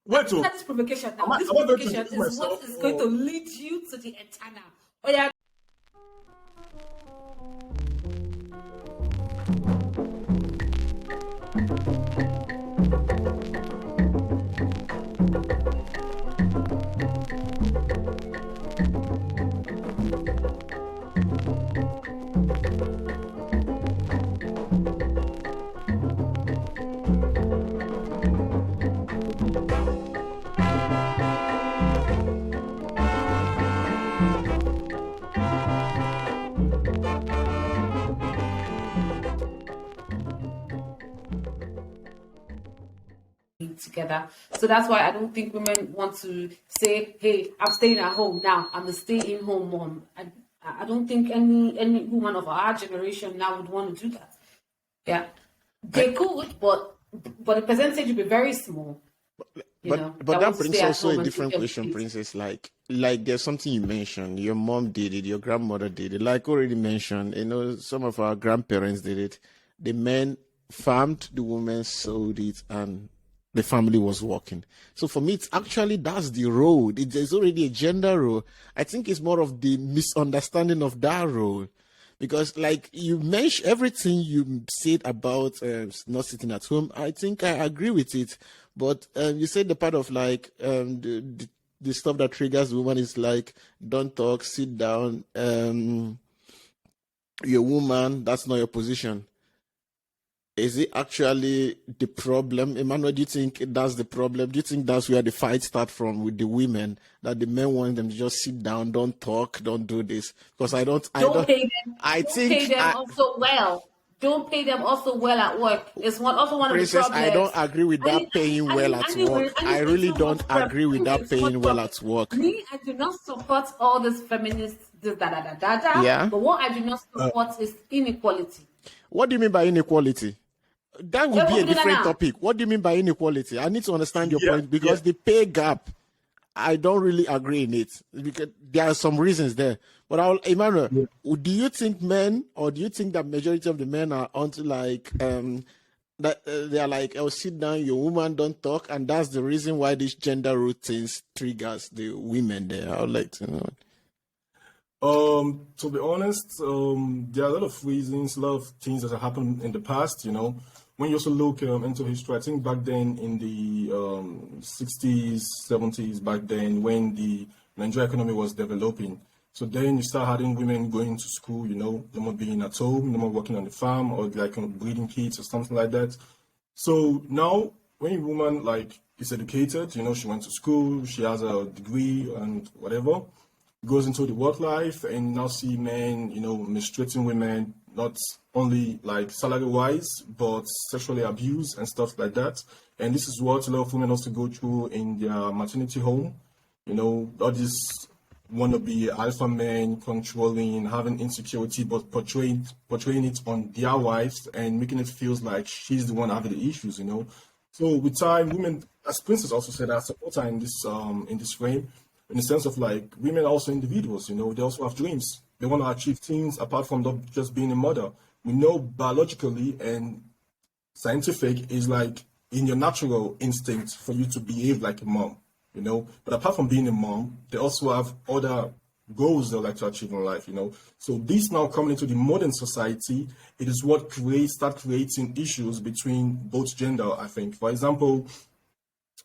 Wait, Look at this provocation now. This am I going to provocation do is what myself is or- going to lead you to the eternal. Oh yeah. Together. So that's why I don't think women want to say, hey, I'm staying at home now. I'm a stay-in home mom. I don't think any woman of our generation now would want to do that. Yeah. They could, but the percentage would be very small. But that brings also a different question, Princess. Like there's something you mentioned. Your mom did it. Your grandmother did it. Like already mentioned, some of our grandparents did it. The men farmed, the women sewed it, and the family was working. So for me, it's actually that's the role. There's already a gender role. I think it's more of the misunderstanding of that role. Because like you mentioned, everything you said about not sitting at home, I think I agree with it. But you said the part of like the stuff that triggers the woman is like, don't talk, sit down. You're a woman, that's not your position. Is it actually the problem? Emmanuel, do you think that's the problem? Do you think that's where the fight starts from with the women? That the men want them to just sit down, don't talk, don't do this? Because I don't pay them. Pay them also well. Don't pay them also well at work. It's one of the problems. I don't agree with that paying well at work. I really don't agree with that paying well at work. Me, I do not support all this feminist Yeah. But what I do not support is inequality. What do you mean by inequality? That would be a different topic. What do you mean by inequality? I need to understand your point because the pay gap, I don't really agree in it because there are some reasons there. But Emmanuel, do you think men, or do you think that majority of the men are onto like that they are like, oh, sit down, your woman, don't talk, and that's the reason why this gender routines triggers the women there? I would like to know. To be honest, there are a lot of reasons, a lot of things that have happened in the past, When you also look into history, I think back then in the 60s, 70s, back then when the Nigerian economy was developing, so then you start having women going to school, no more being at home, no more working on the farm or like breeding kids or something like that. So now when a woman like is educated, she went to school, she has a degree and whatever, goes into the work life and now see men, mistreating women, not only like salary-wise, but sexually abused and stuff like that. And this is what a lot of women also go through in their maternity home. All this want to be alpha men, controlling, having insecurity, but portraying it on their wives and making it feel like she's the one having the issues, So with time, women, as Princess also said, I support her in this frame, in the sense of like women are also individuals, they also have dreams. They want to achieve things apart from just being a mother. We know biologically and scientific is like in your natural instinct for you to behave like a mom, But apart from being a mom, they also have other goals they like to achieve in life, So this now coming into the modern society, it is what start creating issues between both gender, I think. For example,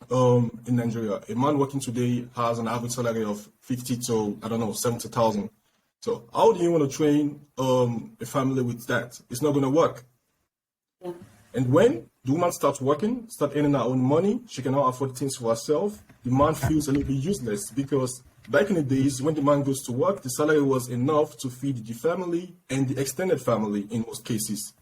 in Nigeria, a man working today has an average salary of 50 to 70,000. So how do you want to train a family with that? It's not going to work. Yeah. And when the woman starts working, start earning her own money, she can now afford things for herself. The man feels a little bit useless because back in the days when the man goes to work, the salary was enough to feed the family and the extended family in most cases.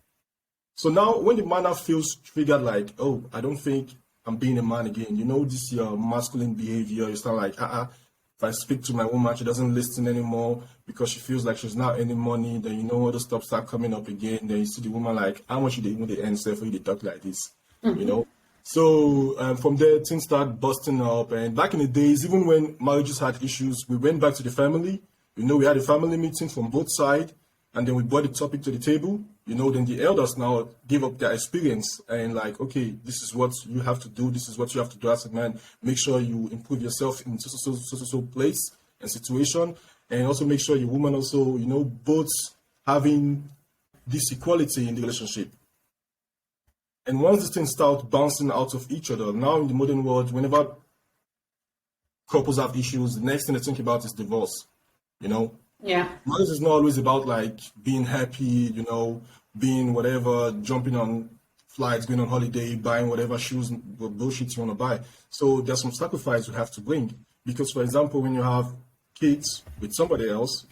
So now when the man now feels triggered like, oh, I don't think I'm being a man again, this your masculine behavior, you start like, if I speak to my woman, she doesn't listen anymore because she feels like she's not earning money. Then all the stuff start coming up again. Then you see the woman like, how much should they even answer for you to talk like this? So from there, things start busting up. And back in the days, even when marriages had issues, we went back to the family. We had a family meeting from both sides. And then we brought the topic to the table. then the elders now give up their experience and like, okay, this is what you have to do. This is what you have to do as a man. Make sure you improve yourself in so place and situation. And also make sure your woman also, both having this equality in the relationship. And once these things start bouncing out of each other, now in the modern world, whenever couples have issues, the next thing they think about is divorce, Yeah. Marriage is not always about like being happy, being whatever, jumping on flights, going on holiday, buying whatever shoes, bullshit you want to buy. So there's some sacrifice you have to bring. Because, for example, when you have kids with somebody else,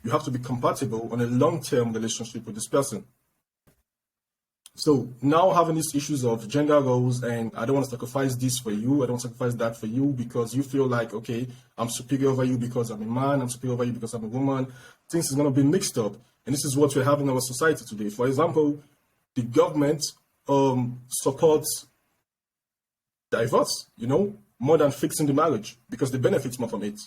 you have to be compatible on a long-term relationship with this person. So now having these issues of gender roles and I don't want to sacrifice this for you, I don't sacrifice that for you because you feel like, okay, I'm superior over you because I'm a man, I'm superior over you because I'm a woman. Things is going to be mixed up. And this is what we're having in our society today. For example, the government supports divorce, more than fixing the marriage because they benefit more from it.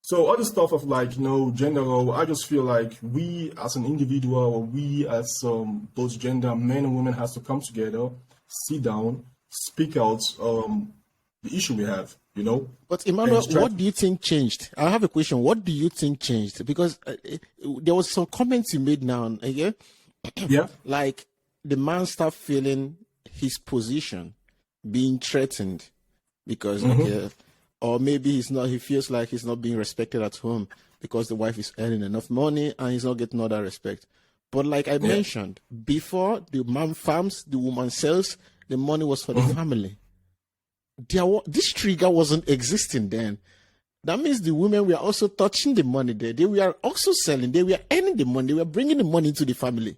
So all this stuff of like, gender role, I just feel like we as an individual or we as both gender, men and women has to come together, sit down, speak out the issue we have, But Emmanuel, what do you think changed? I have a question. What do you think changed? Because there was some comments you made now, okay? Yeah. Like the man start feeling his position being threatened because or maybe he feels like he's not being respected at home because the wife is earning enough money and he's not getting all that respect. But like I mentioned, before the man farms, the woman sells, the money was for the family. This trigger wasn't existing then. That means the women were also touching the money there. They were also selling. They were earning the money. They were bringing the money into the family.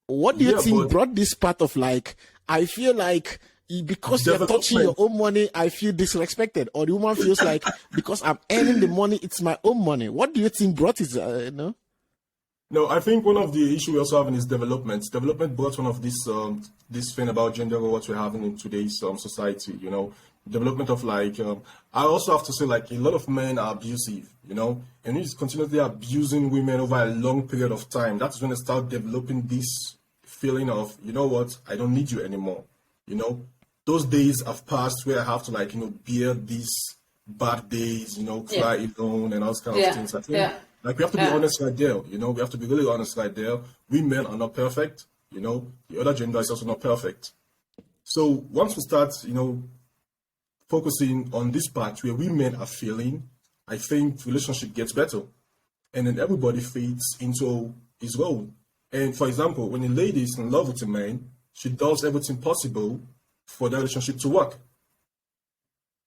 What do you think brought this part of like, I feel like because you're touching your own money, I feel disrespected? Or the woman feels like because I'm earning the money, it's my own money. What do you think brought it, No, I think one of the issues we're also having is development. Development brought one of this thing about gender role, what we're having in today's society, Development of like, I also have to say like a lot of men are abusive, and he's continuously abusing women over a long period of time. That's when they start developing this feeling of, what, I don't need you anymore, Those days have passed where I have to like, bear these bad days, cry alone and all those kind of things. I think like we have to be honest right there, we have to be really honest right there. We men are not perfect, the other gender is also not perfect. So once we start, focusing on this part where we men are feeling, I think relationship gets better. And then everybody fits into his role. And for example, when a lady is in love with a man, she does everything possible for that relationship to work.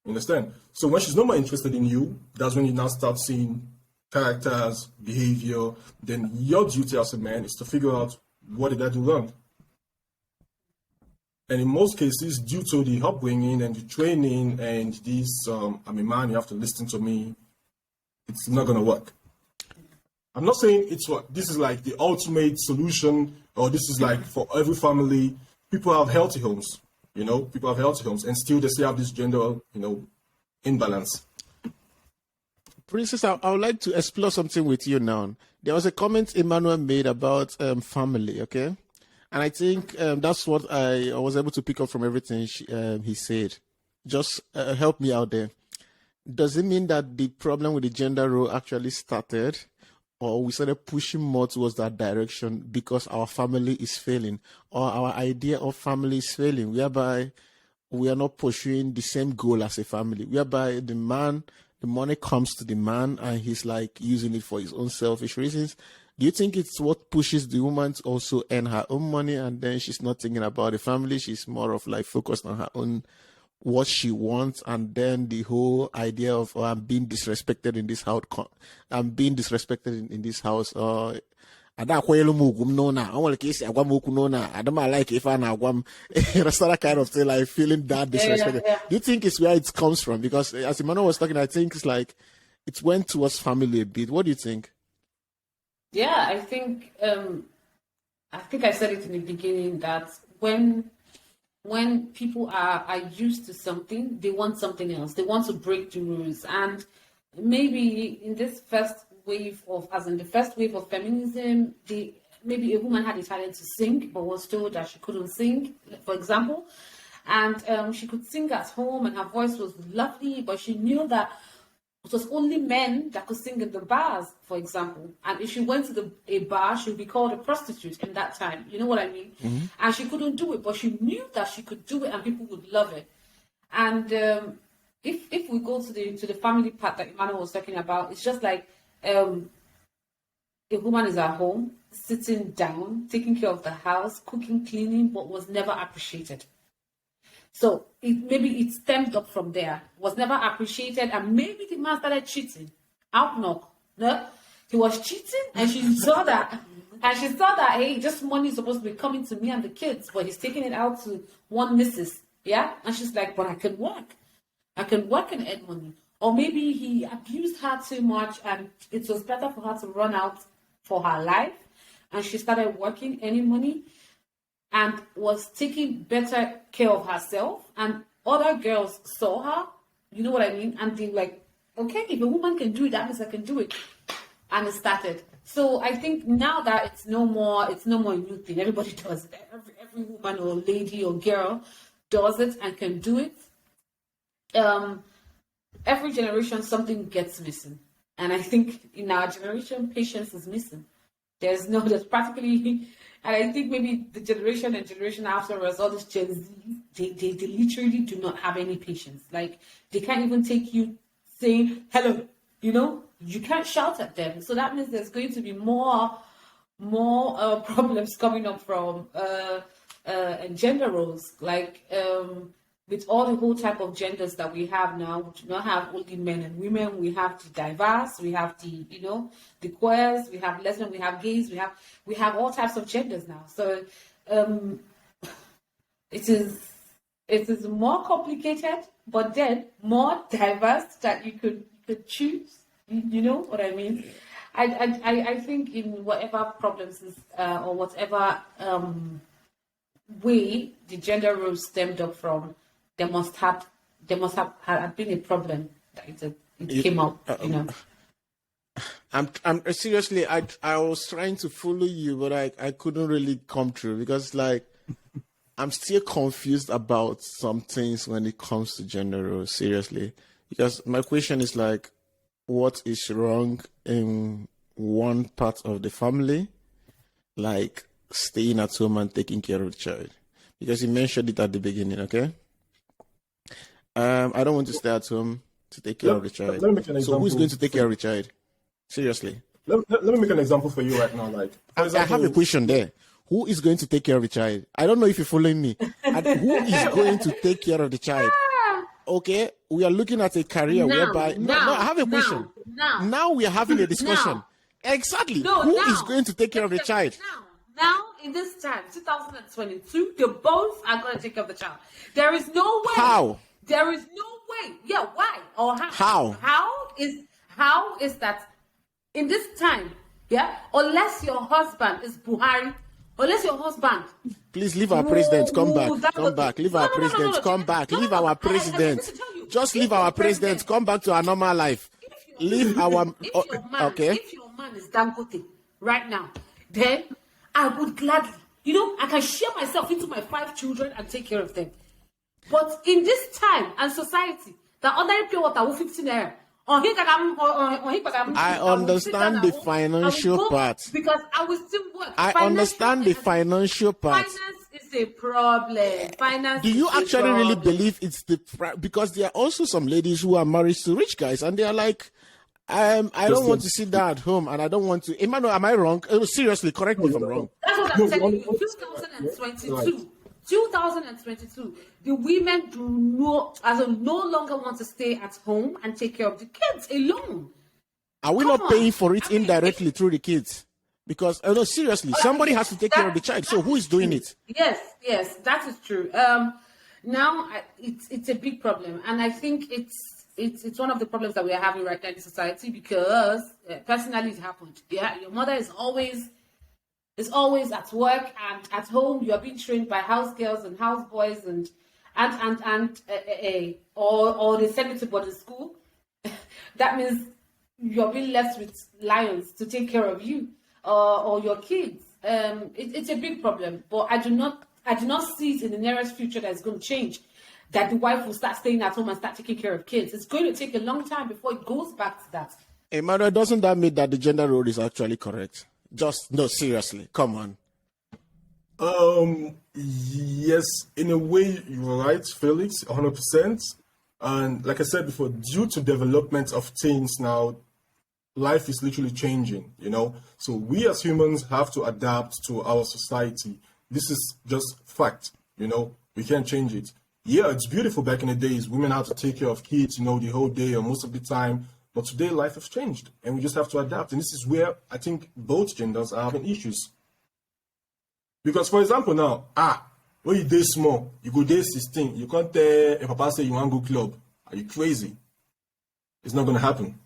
You understand? So when she's no more interested in you, that's when you now start seeing characters, behavior. Then your duty as a man is to figure out what did I do wrong. And in most cases, due to the upbringing and the training and this, I'm a man, you have to listen to me, it's not going to work. I'm not saying this is like the ultimate solution or this is like for every family. People have healthy homes, people have healthy homes and still they still have this gender, imbalance. Princess, I would like to explore something with you now. There was a comment Emmanuel made about family, okay? And I think that's what I was able to pick up from everything he said. Just help me out there. Does it mean that the problem with the gender role actually started, or we started pushing more towards that direction because our family is failing, or our idea of family is failing, whereby we are not pursuing the same goal as a family, whereby the money comes to the man and he's like using it for his own selfish reasons? Do you think it's what pushes the woman to also earn her own money and then she's not thinking about the family? She's more of like focused on her own, what she wants, and then the whole idea of I'm being disrespected in this house. I'm being disrespected in this house. I don't like if I that kind of thing, like feeling that disrespected. Do you think it's where it comes from? Because as Emmanuel was talking, I think it's like it went towards family a bit. What do you think? Yeah, I think I said it in the beginning that when people are used to something, they want something else. They want to break the rules. And maybe in this first wave of, as in the first wave of feminism, maybe a woman had a talent to sing, but was told that she couldn't sing, for example. And she could sing at home and her voice was lovely, but she knew that it was only men that could sing in the bars, for example. And if she went to a bar, she would be called a prostitute in that time. You know what I mean? Mm-hmm. And she couldn't do it, but she knew that she could do it and people would love it. And if we go to the family part that Emmanuel was talking about, it's just like a woman is at home, sitting down, taking care of the house, cooking, cleaning, but was never appreciated. So maybe it stemmed up from there, was never appreciated, and maybe the man started cheating. Outlook, no? He was cheating, and she saw that, hey, just money is supposed to be coming to me and the kids, but he's taking it out to one missus, yeah? And she's like, but I can work and earn money. Or maybe he abused her too much, and it was better for her to run out for her life, and she started working, earning money, and was taking better care of herself, and other girls saw her, you know what I mean? And they were like, okay, if a woman can do it, that means I can do it. And it started. So I think now that it's no more a new thing. Everybody does it. Every woman or lady or girl does it and can do it. Every generation, something gets missing. And I think in our generation, patience is missing. There's practically... And I think maybe the generation after us, all this Gen Z, they literally do not have any patience. Like, they can't even take you saying, hello, you can't shout at them. So that means there's going to be more problems coming up from gender roles. Like, with all the whole type of genders that we have now, we do not have only men and women. We have the diverse, we have the queers, we have lesbian, we have gays, we have all types of genders now. So it is more complicated, but then more diverse that you could choose. You know what I mean? I think in whatever problems or whatever way the gender roles stemmed up from, there must have been a problem that it came out. I'm seriously, I was trying to follow you, but I couldn't really come through because like I'm still confused about some things when it comes to gender roles. Seriously, because my question is like, what is wrong in one part of the family, like staying at home and taking care of the child? Because you mentioned it at the beginning, okay? I don't want to stay at home to take care of the child. So who's going to take care of the child? Seriously. Let me make an example for you right now. Like, I have a question there. Who is going to take care of the child? I don't know if you're following me. Who is going to take care of the child? Okay, we are looking at a career whereby... No, I have a question. Now we are having a discussion. Exactly. Who is going to take care of the child? Now, in this time, 2022, they both are going to take care of the child. There is no way. How? There is no way. Yeah, why? Or how? How is that in this time, yeah? Unless your husband is Buhari, unless your husband... Please leave our president. Come back. Leave our president. Come back. Leave our president. Just leave our president. Come back to our normal life. Leave our... Okay. If your man is Dangote right now, then I would gladly, I can share myself into my 5 children and take care of them. But in this time and society, the ordinary pure water will 15 naira. I understand the financial part. Because I will still work. I understand the financial part. Finance is a problem. Do you actually really believe it's because there are also some ladies who are married to rich guys and they are like, I don't want to sit there at home and I don't want to. Emmanuel, am I wrong? Seriously, correct me if I'm wrong. That's what I'm telling you. 2022, the women no longer want to stay at home and take care of the kids alone. Are we not paying for it indirectly through the kids? Because no, seriously, somebody has to take care of the child. So who is doing it? Yes, that is true. Now it's a big problem, and I think it's one of the problems that we are having right now in society because personally it happened. Yeah, your mother is always at work and at home. You are being trained by house girls and house boys or they send you to boarding school. That means you're being left with lions to take care of you or your kids. It's a big problem, but I do not see it in the nearest future that it's going to change. That the wife will start staying at home and start taking care of kids. It's going to take a long time before it goes back to that. Emmanuel, doesn't that mean that the gender role is actually correct? Just, no, seriously, come on. Yes, in a way, you're right, Felix, 100%. And like I said before, due to development of things now, life is literally changing, you know. So we as humans have to adapt to our society. This is just fact, you know. We can't change it. Yeah, it's beautiful back in the days. Women had to take care of kids, you know, the whole day or most of the time. But today, life has changed, and we just have to adapt. And this is where I think both genders are having issues. Because, for example, now, when you day small, you go day 16, you can't tell a papa say you want to go club. Are you crazy? It's not going to happen.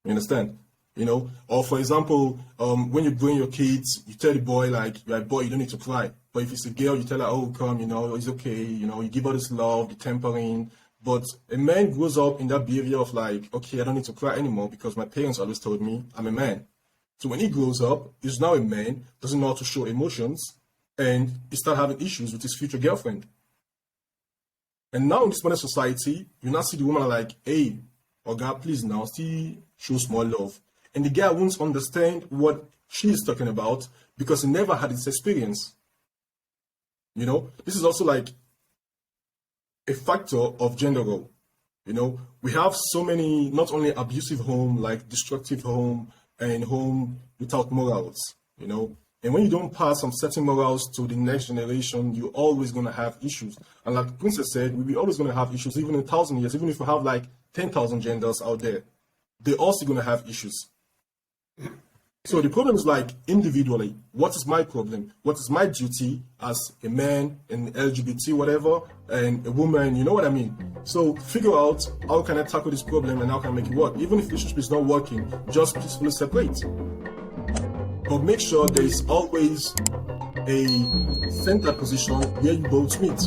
You understand? You know? Or, for example, when you bring your kids, you tell the boy, like, you're a boy, you don't need to cry. But if it's a girl, you tell her, oh, come, you know, it's okay. You know, you give her this love, the tempering. But a man grows up in that behavior of like, okay, I don't need to cry anymore because my parents always told me I'm a man. So when he grows up, he's now a man, doesn't know how to show emotions, and he starts having issues with his future girlfriend. And now in this modern society, you now see the woman like, hey, oh God, please now, still show small love. And the guy won't understand what she's talking about because he never had this experience. You know, this is also like a factor of gender role. You know, we have so many, not only abusive home, like destructive home and home without morals, you know. And when you don't pass some certain morals to the next generation, you're always going to have issues. And like Princess said, we're always going to have issues, even in 1,000 years, even if we have like 10,000 genders out there, they're also going to have issues. So the problem is like individually, what is my problem? What is my duty as a man, an LGBT, whatever, and a woman, you know what I mean? So figure out how can I tackle this problem and how can I make it work? Even if the relationship is not working, just peacefully separate. But make sure there is always a center position where you both meet.